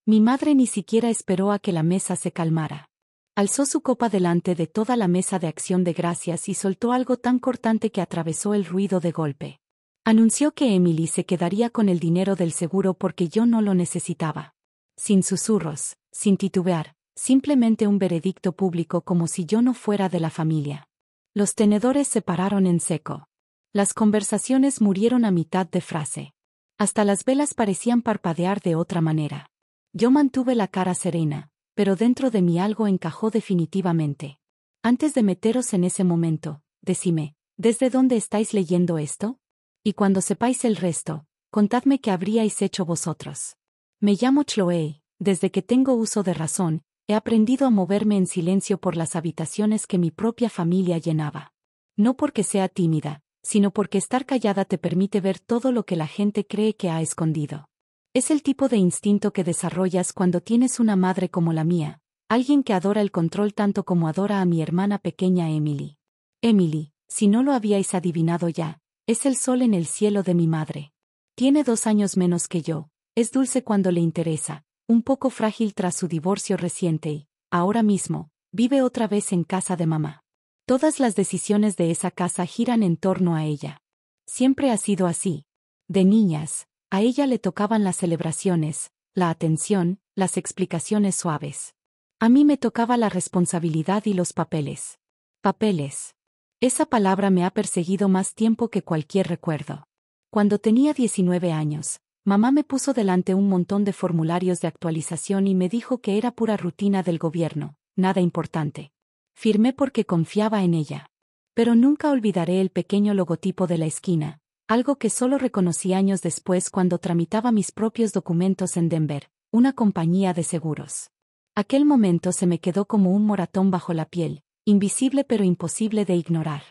Mi madre ni siquiera esperó a que la mesa se calmara. Alzó su copa delante de toda la mesa de acción de gracias y soltó algo tan cortante que atravesó el ruido de golpe. Anunció que Emily se quedaría con el dinero del seguro porque yo no lo necesitaba. Sin susurros, sin titubear, simplemente un veredicto público como si yo no fuera de la familia. Los tenedores se pararon en seco. Las conversaciones murieron a mitad de frase. Hasta las velas parecían parpadear de otra manera. Yo mantuve la cara serena, pero dentro de mí algo encajó definitivamente. Antes de meteros en ese momento, decime, ¿desde dónde estáis leyendo esto? Y cuando sepáis el resto, contadme qué habríais hecho vosotros. Me llamo Chloe, desde que tengo uso de razón, he aprendido a moverme en silencio por las habitaciones que mi propia familia llenaba. No porque sea tímida, sino porque estar callada te permite ver todo lo que la gente cree que ha escondido. Es el tipo de instinto que desarrollas cuando tienes una madre como la mía, alguien que adora el control tanto como adora a mi hermana pequeña Emily. Emily, si no lo habíais adivinado ya, es el sol en el cielo de mi madre. Tiene 2 años menos que yo, es dulce cuando le interesa, un poco frágil tras su divorcio reciente y, ahora mismo, vive otra vez en casa de mamá. Todas las decisiones de esa casa giran en torno a ella. Siempre ha sido así. De niñas, a ella le tocaban las celebraciones, la atención, las explicaciones suaves. A mí me tocaba la responsabilidad y los papeles. Papeles. Esa palabra me ha perseguido más tiempo que cualquier recuerdo. Cuando tenía 19 años, mamá me puso delante un montón de formularios de actualización y me dijo que era pura rutina del gobierno, nada importante. Firmé porque confiaba en ella. Pero nunca olvidaré el pequeño logotipo de la esquina, algo que solo reconocí años después cuando tramitaba mis propios documentos en Denver, una compañía de seguros. Aquel momento se me quedó como un moratón bajo la piel, invisible pero imposible de ignorar.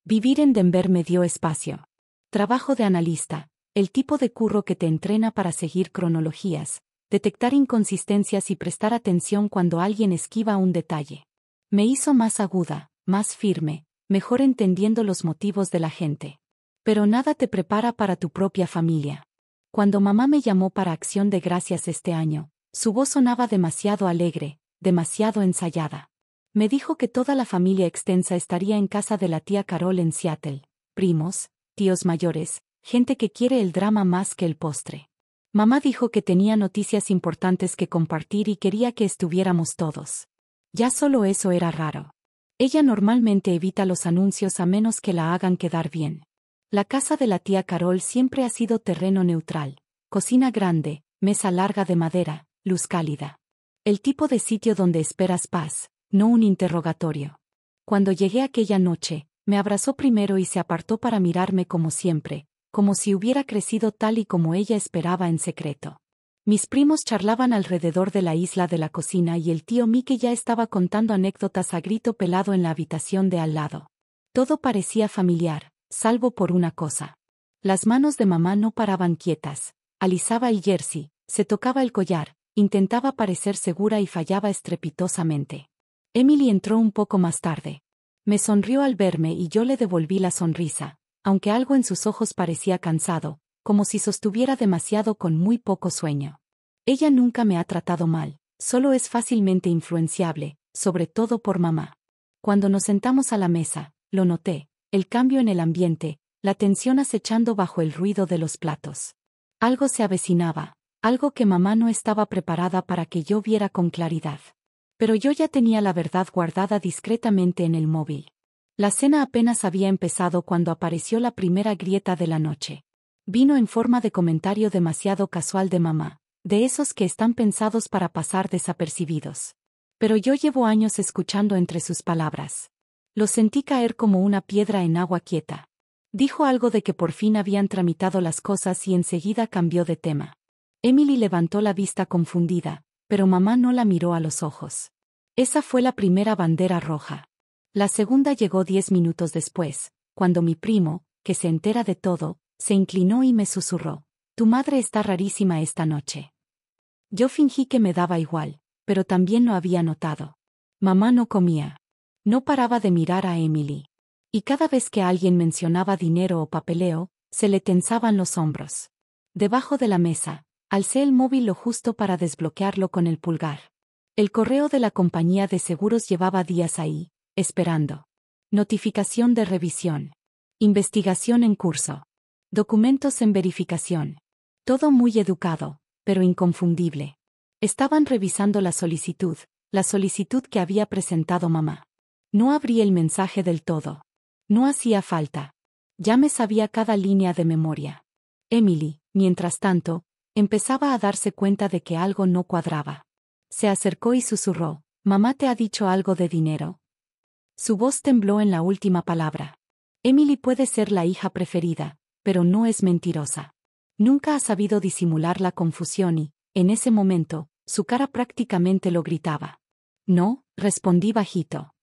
Vivir en Denver me dio espacio. Trabajo de analista, el tipo de curro que te entrena para seguir cronologías, detectar inconsistencias y prestar atención cuando alguien esquiva un detalle. Me hizo más aguda, más firme, mejor entendiendo los motivos de la gente. Pero nada te prepara para tu propia familia. Cuando mamá me llamó para Acción de Gracias este año, su voz sonaba demasiado alegre, demasiado ensayada. Me dijo que toda la familia extensa estaría en casa de la tía Carol en Seattle, primos, tíos mayores, gente que quiere el drama más que el postre. Mamá dijo que tenía noticias importantes que compartir y quería que estuviéramos todos. Ya solo eso era raro. Ella normalmente evita los anuncios a menos que la hagan quedar bien. La casa de la tía Carol siempre ha sido terreno neutral, cocina grande, mesa larga de madera, luz cálida. El tipo de sitio donde esperas paz, no un interrogatorio. Cuando llegué aquella noche, me abrazó primero y se apartó para mirarme como siempre, como si hubiera crecido tal y como ella esperaba en secreto. Mis primos charlaban alrededor de la isla de la cocina y el tío Mickey ya estaba contando anécdotas a grito pelado en la habitación de al lado. Todo parecía familiar, salvo por una cosa. Las manos de mamá no paraban quietas, alisaba el jersey, se tocaba el collar, intentaba parecer segura y fallaba estrepitosamente. Emily entró un poco más tarde. Me sonrió al verme y yo le devolví la sonrisa, aunque algo en sus ojos parecía cansado, como si sostuviera demasiado con muy poco sueño. Ella nunca me ha tratado mal, solo es fácilmente influenciable, sobre todo por mamá. Cuando nos sentamos a la mesa, lo noté, el cambio en el ambiente, la tensión acechando bajo el ruido de los platos. Algo se avecinaba, algo que mamá no estaba preparada para que yo viera con claridad. Pero yo ya tenía la verdad guardada discretamente en el móvil. La cena apenas había empezado cuando apareció la primera grieta de la noche. Vino en forma de comentario demasiado casual de mamá, de esos que están pensados para pasar desapercibidos. Pero yo llevo años escuchando entre sus palabras. Lo sentí caer como una piedra en agua quieta. Dijo algo de que por fin habían tramitado las cosas y enseguida cambió de tema. Emily levantó la vista confundida, pero mamá no la miró a los ojos. Esa fue la primera bandera roja. La segunda llegó 10 minutos después, cuando mi primo, que se entera de todo, se inclinó y me susurró: «Tu madre está rarísima esta noche». Yo fingí que me daba igual, pero también lo había notado. Mamá no comía. No paraba de mirar a Emily. Y cada vez que alguien mencionaba dinero o papeleo, se le tensaban los hombros. Debajo de la mesa, Alcé el móvil lo justo para desbloquearlo con el pulgar. El correo de la compañía de seguros llevaba días ahí, esperando. Notificación de revisión. Investigación en curso. Documentos en verificación. Todo muy educado, pero inconfundible. Estaban revisando la solicitud que había presentado mamá. No abrí el mensaje del todo. No hacía falta. Ya me sabía cada línea de memoria. Emily, mientras tanto, empezaba a darse cuenta de que algo no cuadraba. Se acercó y susurró, «¿Mamá te ha dicho algo de dinero?» Su voz tembló en la última palabra. Emily puede ser la hija preferida, pero no es mentirosa. Nunca ha sabido disimular la confusión y, en ese momento, su cara prácticamente lo gritaba. «No», respondí bajito.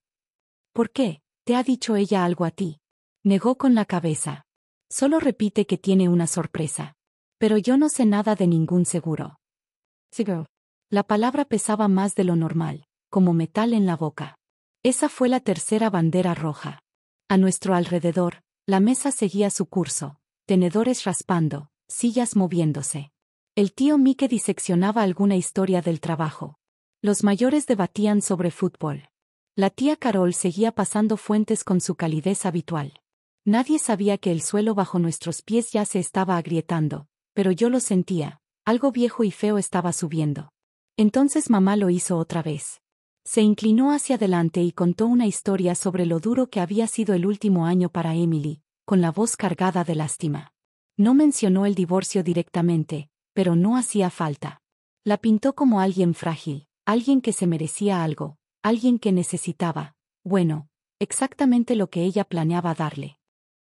«¿Por qué? ¿Te ha dicho ella algo a ti?» Negó con la cabeza. «Solo repite que tiene una sorpresa. Pero yo no sé nada de ningún seguro». «Seguro». La palabra pesaba más de lo normal, como metal en la boca. Esa fue la tercera bandera roja. A nuestro alrededor, la mesa seguía su curso, tenedores raspando, sillas moviéndose. El tío Mike diseccionaba alguna historia del trabajo. Los mayores debatían sobre fútbol. La tía Carol seguía pasando fuentes con su calidez habitual. Nadie sabía que el suelo bajo nuestros pies ya se estaba agrietando, pero yo lo sentía, algo viejo y feo estaba subiendo. Entonces mamá lo hizo otra vez. Se inclinó hacia adelante y contó una historia sobre lo duro que había sido el último año para Emily, con la voz cargada de lástima. No mencionó el divorcio directamente, pero no hacía falta. La pintó como alguien frágil, alguien que se merecía algo, alguien que necesitaba, bueno, exactamente lo que ella planeaba darle.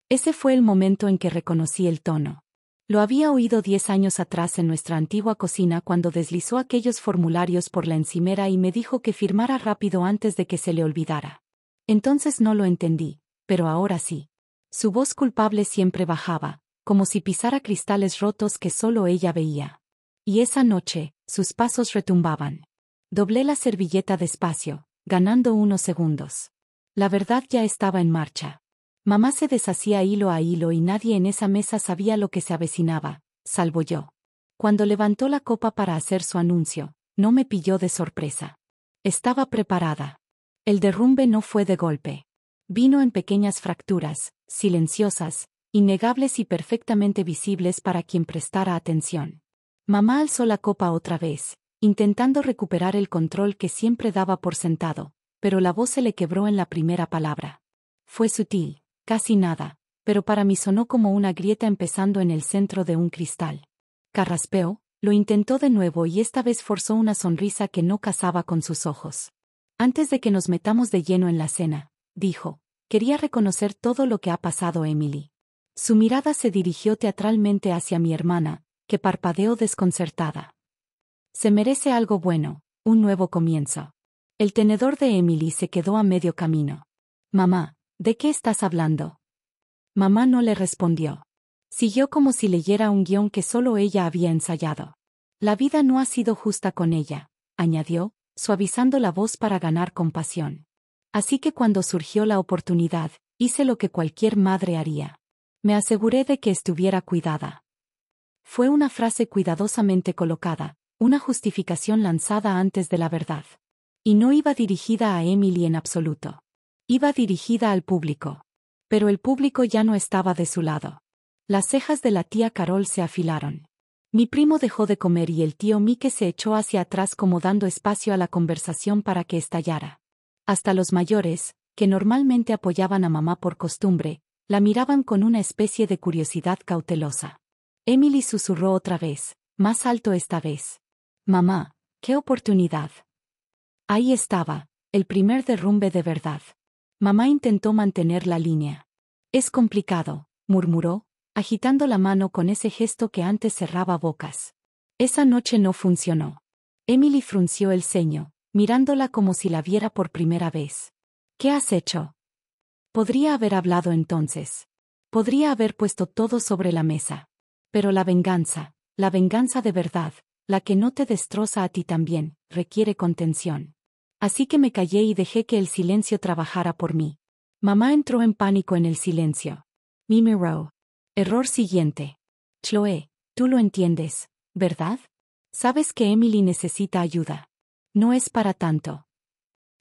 Ese fue el momento en que reconocí el tono. Lo había oído 10 años atrás en nuestra antigua cocina cuando deslizó aquellos formularios por la encimera y me dijo que firmara rápido antes de que se le olvidara. Entonces no lo entendí, pero ahora sí. Su voz culpable siempre bajaba, como si pisara cristales rotos que solo ella veía. Y esa noche, sus pasos retumbaban. Doblé la servilleta despacio, ganando unos segundos. La verdad ya estaba en marcha. Mamá se deshacía hilo a hilo y nadie en esa mesa sabía lo que se avecinaba, salvo yo. Cuando levantó la copa para hacer su anuncio, no me pilló de sorpresa. Estaba preparada. El derrumbe no fue de golpe. Vino en pequeñas fracturas, silenciosas, innegables y perfectamente visibles para quien prestara atención. Mamá alzó la copa otra vez, intentando recuperar el control que siempre daba por sentado, pero la voz se le quebró en la primera palabra. Fue sutil. Casi nada, pero para mí sonó como una grieta empezando en el centro de un cristal. Carraspeó, lo intentó de nuevo y esta vez forzó una sonrisa que no casaba con sus ojos. Antes de que nos metamos de lleno en la cena, dijo, quería reconocer todo lo que ha pasado, Emily. Su mirada se dirigió teatralmente hacia mi hermana, que parpadeó desconcertada. Se merece algo bueno, un nuevo comienzo. El tenedor de Emily se quedó a medio camino. Mamá, ¿de qué estás hablando? Mamá no le respondió. Siguió como si leyera un guión que solo ella había ensayado. La vida no ha sido justa con ella, añadió, suavizando la voz para ganar compasión. Así que cuando surgió la oportunidad, hice lo que cualquier madre haría. Me aseguré de que estuviera cuidada. Fue una frase cuidadosamente colocada, una justificación lanzada antes de la verdad. Y no iba dirigida a Emily en absoluto. Iba dirigida al público. Pero el público ya no estaba de su lado. Las cejas de la tía Carol se afilaron. Mi primo dejó de comer y el tío Mike se echó hacia atrás como dando espacio a la conversación para que estallara. Hasta los mayores, que normalmente apoyaban a mamá por costumbre, la miraban con una especie de curiosidad cautelosa. Emily susurró otra vez, más alto esta vez. Mamá, qué oportunidad. Ahí estaba, el primer derrumbe de verdad. Mamá intentó mantener la línea. Es complicado, murmuró, agitando la mano con ese gesto que antes cerraba bocas. Esa noche no funcionó. Emily frunció el ceño, mirándola como si la viera por primera vez. ¿Qué has hecho? Podría haber hablado entonces. Podría haber puesto todo sobre la mesa. Pero la venganza de verdad, la que no te destroza a ti también, requiere contención. Así que me callé y dejé que el silencio trabajara por mí. Mamá entró en pánico en el silencio. Me miró. Error siguiente. Chloe, tú lo entiendes, ¿verdad? Sabes que Emily necesita ayuda. No es para tanto.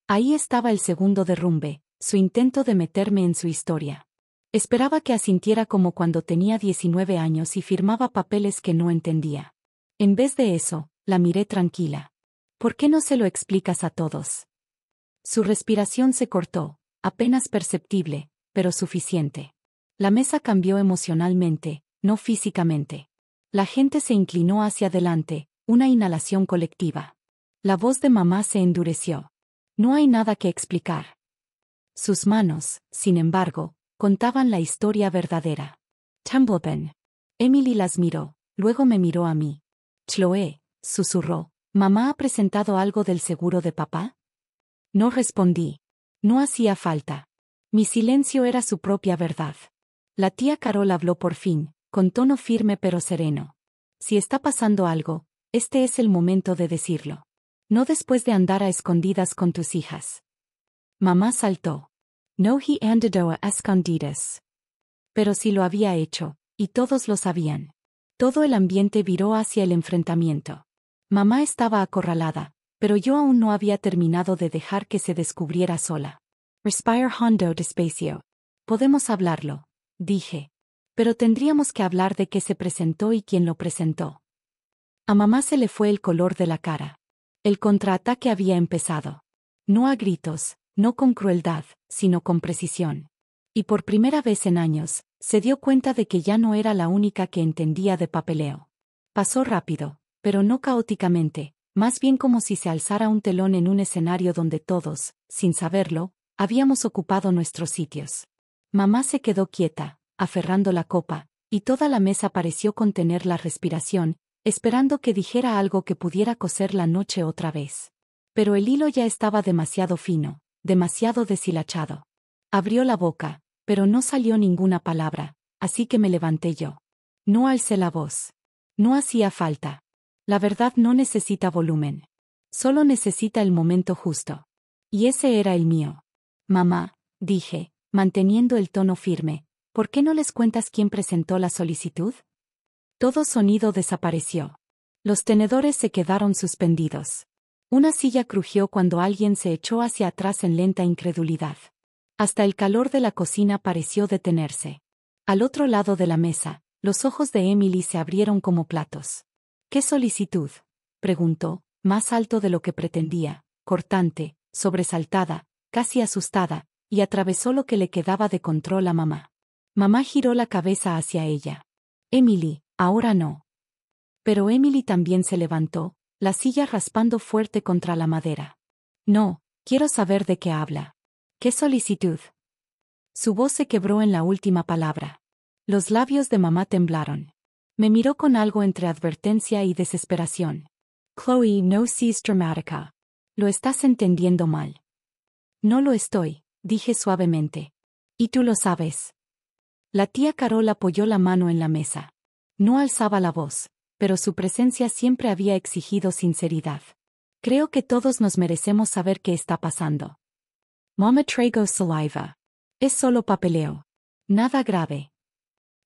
Ahí estaba el segundo derrumbe, su intento de meterme en su historia. Esperaba que asintiera como cuando tenía 19 años y firmaba papeles que no entendía. En vez de eso, la miré tranquila. ¿Por qué no se lo explicas a todos? Su respiración se cortó, apenas perceptible, pero suficiente. La mesa cambió emocionalmente, no físicamente. La gente se inclinó hacia adelante, una inhalación colectiva. La voz de mamá se endureció. No hay nada que explicar. Sus manos, sin embargo, contaban la historia verdadera. Tumblepen. Emily las miró, luego me miró a mí. Chloe, susurró, ¿mamá ha presentado algo del seguro de papá? No respondí. No hacía falta. Mi silencio era su propia verdad. La tía Carol habló por fin, con tono firme pero sereno. Si está pasando algo, este es el momento de decirlo. No después de andar a escondidas con tus hijas. Mamá saltó. No he andado a escondidas. Pero sí lo había hecho, y todos lo sabían. Todo el ambiente viró hacia el enfrentamiento. Mamá estaba acorralada, pero yo aún no había terminado de dejar que se descubriera sola. Respire hondo despacio. Podemos hablarlo, dije. Pero tendríamos que hablar de qué se presentó y quién lo presentó. A mamá se le fue el color de la cara. El contraataque había empezado. No a gritos, no con crueldad, sino con precisión. Y por primera vez en años, se dio cuenta de que ya no era la única que entendía de papeleo. Pasó rápido, pero no caóticamente, más bien como si se alzara un telón en un escenario donde todos, sin saberlo, habíamos ocupado nuestros sitios. Mamá se quedó quieta, aferrando la copa, y toda la mesa pareció contener la respiración, esperando que dijera algo que pudiera coser la noche otra vez. Pero el hilo ya estaba demasiado fino, demasiado deshilachado. Abrió la boca, pero no salió ninguna palabra, así que me levanté yo. No alcé la voz. No hacía falta. La verdad no necesita volumen. Solo necesita el momento justo. Y ese era el mío. Mamá, dije, manteniendo el tono firme, ¿por qué no les cuentas quién presentó la solicitud? Todo sonido desapareció. Los tenedores se quedaron suspendidos. Una silla crujió cuando alguien se echó hacia atrás en lenta incredulidad. Hasta el calor de la cocina pareció detenerse. Al otro lado de la mesa, los ojos de Emily se abrieron como platos. ¿Qué solicitud?, preguntó, más alto de lo que pretendía, cortante, sobresaltada, casi asustada, y atravesó lo que le quedaba de control a mamá. Mamá giró la cabeza hacia ella. Emily, ahora no. Pero Emily también se levantó, la silla raspando fuerte contra la madera. No, quiero saber de qué habla. ¿Qué solicitud? Su voz se quebró en la última palabra. Los labios de mamá temblaron. Me miró con algo entre advertencia y desesperación. Chloe, no seas dramática. Lo estás entendiendo mal. No lo estoy, dije suavemente. Y tú lo sabes. La tía Carol apoyó la mano en la mesa. No alzaba la voz, pero su presencia siempre había exigido sinceridad. Creo que todos nos merecemos saber qué está pasando. Mama traigo saliva. Es solo papeleo. Nada grave.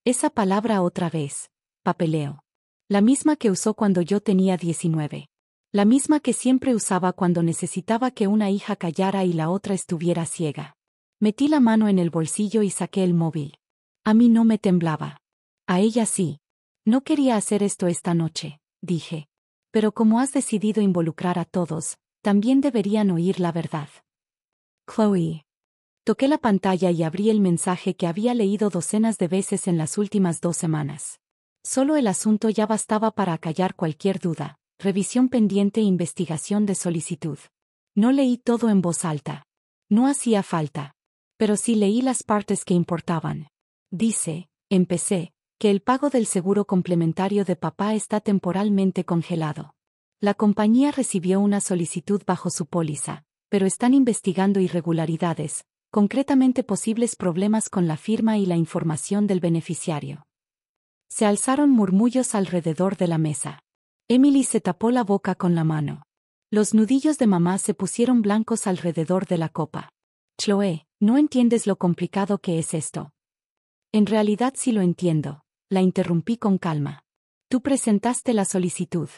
Esa palabra otra vez. Papeleo. La misma que usó cuando yo tenía 19. La misma que siempre usaba cuando necesitaba que una hija callara y la otra estuviera ciega. Metí la mano en el bolsillo y saqué el móvil. A mí no me temblaba. A ella sí. No quería hacer esto esta noche, dije. Pero como has decidido involucrar a todos, también deberían oír la verdad. Chloe. Toqué la pantalla y abrí el mensaje que había leído docenas de veces en las últimas 2 semanas. Solo el asunto ya bastaba para acallar cualquier duda. Revisión pendiente e investigación de solicitud. No leí todo en voz alta. No hacía falta. Pero sí leí las partes que importaban. Dice, empecé, que el pago del seguro complementario de papá está temporalmente congelado. La compañía recibió una solicitud bajo su póliza, pero están investigando irregularidades, concretamente posibles problemas con la firma y la información del beneficiario. Se alzaron murmullos alrededor de la mesa. Emily se tapó la boca con la mano. Los nudillos de mamá se pusieron blancos alrededor de la copa. Chloe, no entiendes lo complicado que es esto. En realidad sí lo entiendo, la interrumpí con calma. Tú presentaste la solicitud.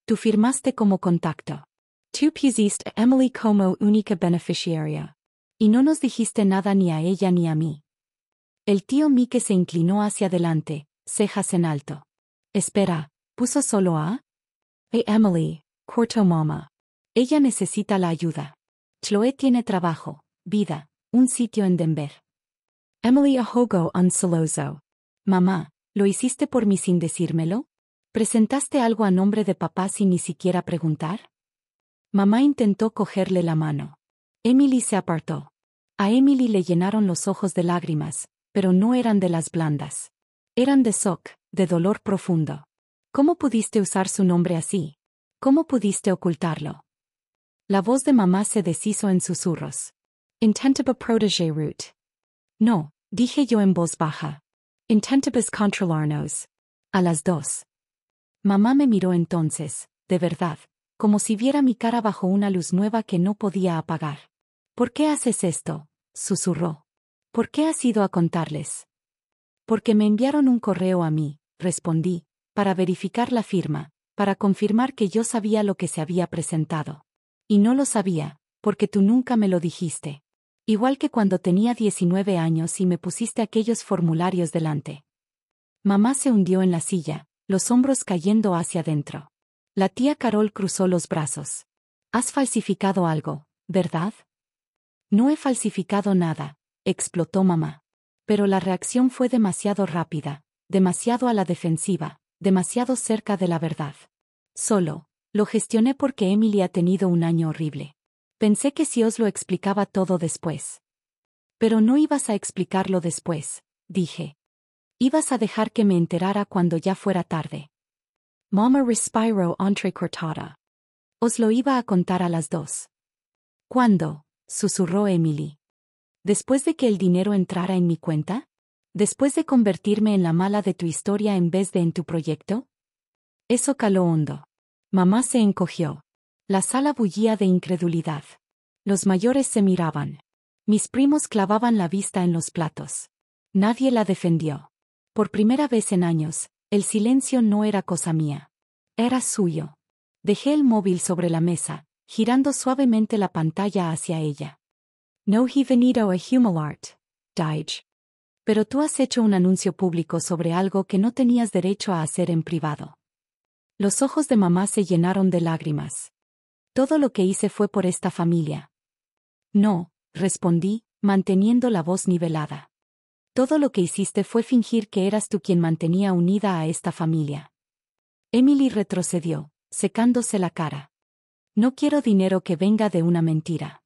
Tú firmaste como contacto. Tú pusiste a Emily como única beneficiaria. Y no nos dijiste nada ni a ella ni a mí. El tío Mike se inclinó hacia adelante, cejas en alto. Espera, ¿puso solo a? Emily, cortó mamá. Ella necesita la ayuda. Chloe tiene trabajo, vida, un sitio en Denver. Emily ahogó un sollozo. Mamá, ¿lo hiciste por mí sin decírmelo? ¿Presentaste algo a nombre de papá sin ni siquiera preguntar? Mamá intentó cogerle la mano. Emily se apartó. A Emily le llenaron los ojos de lágrimas, pero no eran de las blandas. Eran de shock, de dolor profundo. ¿Cómo pudiste usar su nombre así? ¿Cómo pudiste ocultarlo? La voz de mamá se deshizo en susurros. Intentaba proteger Ruth. No, dije yo en voz baja. Intentabas controlarnos. A las dos. Mamá me miró entonces, de verdad, como si viera mi cara bajo una luz nueva que no podía apagar. ¿Por qué haces esto?, susurró. ¿Por qué has ido a contarles? Porque me enviaron un correo a mí, respondí, para verificar la firma, para confirmar que yo sabía lo que se había presentado. Y no lo sabía, porque tú nunca me lo dijiste. Igual que cuando tenía 19 años y me pusiste aquellos formularios delante. Mamá se hundió en la silla, los hombros cayendo hacia adentro. La tía Carol cruzó los brazos. Has falsificado algo, ¿verdad? No he falsificado nada, explotó mamá. Pero la reacción fue demasiado rápida, demasiado a la defensiva, demasiado cerca de la verdad. Solo, lo gestioné porque Emily ha tenido un año horrible. Pensé que si os lo explicaba todo después. Pero no ibas a explicarlo después, dije. Ibas a dejar que me enterara cuando ya fuera tarde. Mamá respiró entrecortada. Os lo iba a contar a las dos. ¿Cuándo?, susurró Emily. ¿Después de que el dinero entrara en mi cuenta? ¿Después de convertirme en la mala de tu historia en vez de en tu proyecto? Eso caló hondo. Mamá se encogió. La sala bullía de incredulidad. Los mayores se miraban. Mis primos clavaban la vista en los platos. Nadie la defendió. Por primera vez en años, el silencio no era cosa mía. Era suyo. Dejé el móvil sobre la mesa, girando suavemente la pantalla hacia ella. No he venido a Humalart, Deitch. Pero tú has hecho un anuncio público sobre algo que no tenías derecho a hacer en privado. Los ojos de mamá se llenaron de lágrimas. Todo lo que hice fue por esta familia. No, respondí, manteniendo la voz nivelada. Todo lo que hiciste fue fingir que eras tú quien mantenía unida a esta familia. Emily retrocedió, secándose la cara. No quiero dinero que venga de una mentira.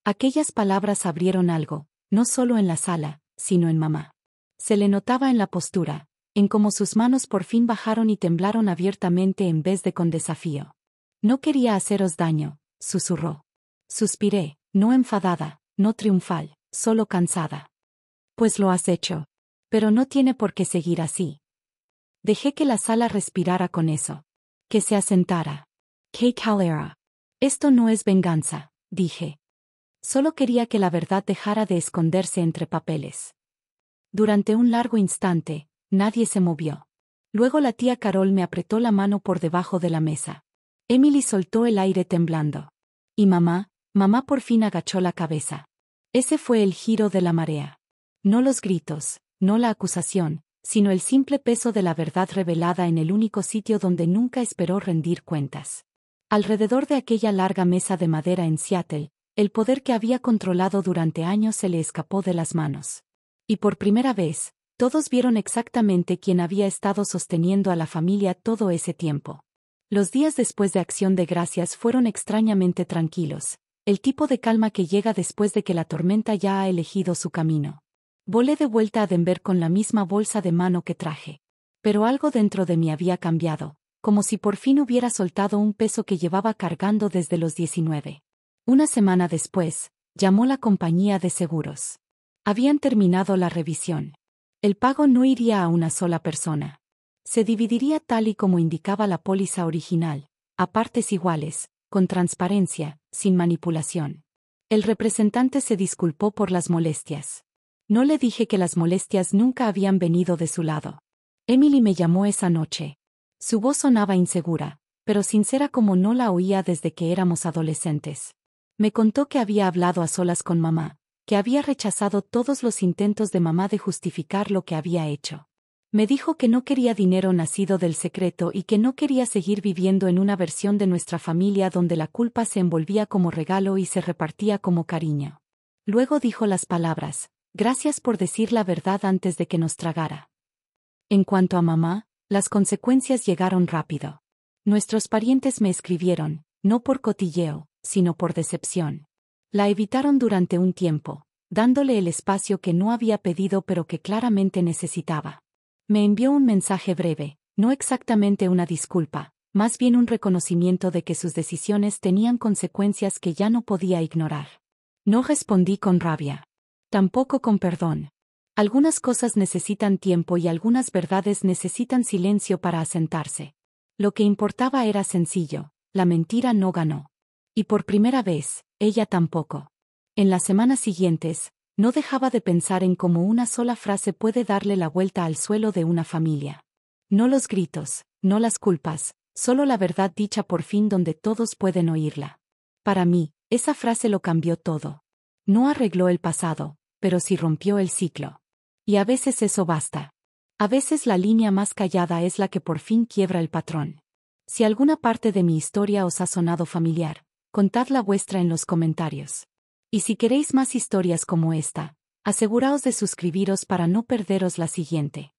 Aquellas palabras abrieron algo, no solo en la sala, sino en mamá. Se le notaba en la postura, en cómo sus manos por fin bajaron y temblaron abiertamente en vez de con desafío. No quería haceros daño, susurró. Suspiré, no enfadada, no triunfal, solo cansada. Pues lo has hecho. Pero no tiene por qué seguir así. Dejé que la sala respirara con eso. Que se asentara. ¡Qué calera! Esto no es venganza, dije. Solo quería que la verdad dejara de esconderse entre papeles. Durante un largo instante, nadie se movió. Luego la tía Carol me apretó la mano por debajo de la mesa. Emily soltó el aire temblando. Y mamá por fin agachó la cabeza. Ese fue el giro de la marea. No los gritos, no la acusación, sino el simple peso de la verdad revelada en el único sitio donde nunca esperó rendir cuentas. Alrededor de aquella larga mesa de madera en Seattle, el poder que había controlado durante años se le escapó de las manos. Y por primera vez, todos vieron exactamente quién había estado sosteniendo a la familia todo ese tiempo. Los días después de Acción de Gracias fueron extrañamente tranquilos, el tipo de calma que llega después de que la tormenta ya ha elegido su camino. Volé de vuelta a Denver con la misma bolsa de mano que traje. Pero algo dentro de mí había cambiado, como si por fin hubiera soltado un peso que llevaba cargando desde los 19. Una semana después, llamó la compañía de seguros. Habían terminado la revisión. El pago no iría a una sola persona. Se dividiría tal y como indicaba la póliza original, a partes iguales, con transparencia, sin manipulación. El representante se disculpó por las molestias. No le dije que las molestias nunca habían venido de su lado. Emily me llamó esa noche. Su voz sonaba insegura, pero sincera como no la oía desde que éramos adolescentes. Me contó que había hablado a solas con mamá, que había rechazado todos los intentos de mamá de justificar lo que había hecho. Me dijo que no quería dinero nacido del secreto y que no quería seguir viviendo en una versión de nuestra familia donde la culpa se envolvía como regalo y se repartía como cariño. Luego dijo las palabras: gracias por decir la verdad antes de que nos tragara. En cuanto a mamá, las consecuencias llegaron rápido. Nuestros parientes me escribieron, no por cotilleo, sino por decepción. La evitaron durante un tiempo, dándole el espacio que no había pedido pero que claramente necesitaba. Me envió un mensaje breve, no exactamente una disculpa, más bien un reconocimiento de que sus decisiones tenían consecuencias que ya no podía ignorar. No respondí con rabia. Tampoco con perdón. Algunas cosas necesitan tiempo y algunas verdades necesitan silencio para asentarse. Lo que importaba era sencillo: la mentira no ganó. Y por primera vez, ella tampoco. En las semanas siguientes, no dejaba de pensar en cómo una sola frase puede darle la vuelta al suelo de una familia. No los gritos, no las culpas, solo la verdad dicha por fin donde todos pueden oírla. Para mí, esa frase lo cambió todo. No arregló el pasado, pero sí rompió el ciclo. Y a veces eso basta. A veces la línea más callada es la que por fin quiebra el patrón. Si alguna parte de mi historia os ha sonado familiar, contad la vuestra en los comentarios. Y si queréis más historias como esta, aseguraos de suscribiros para no perderos la siguiente.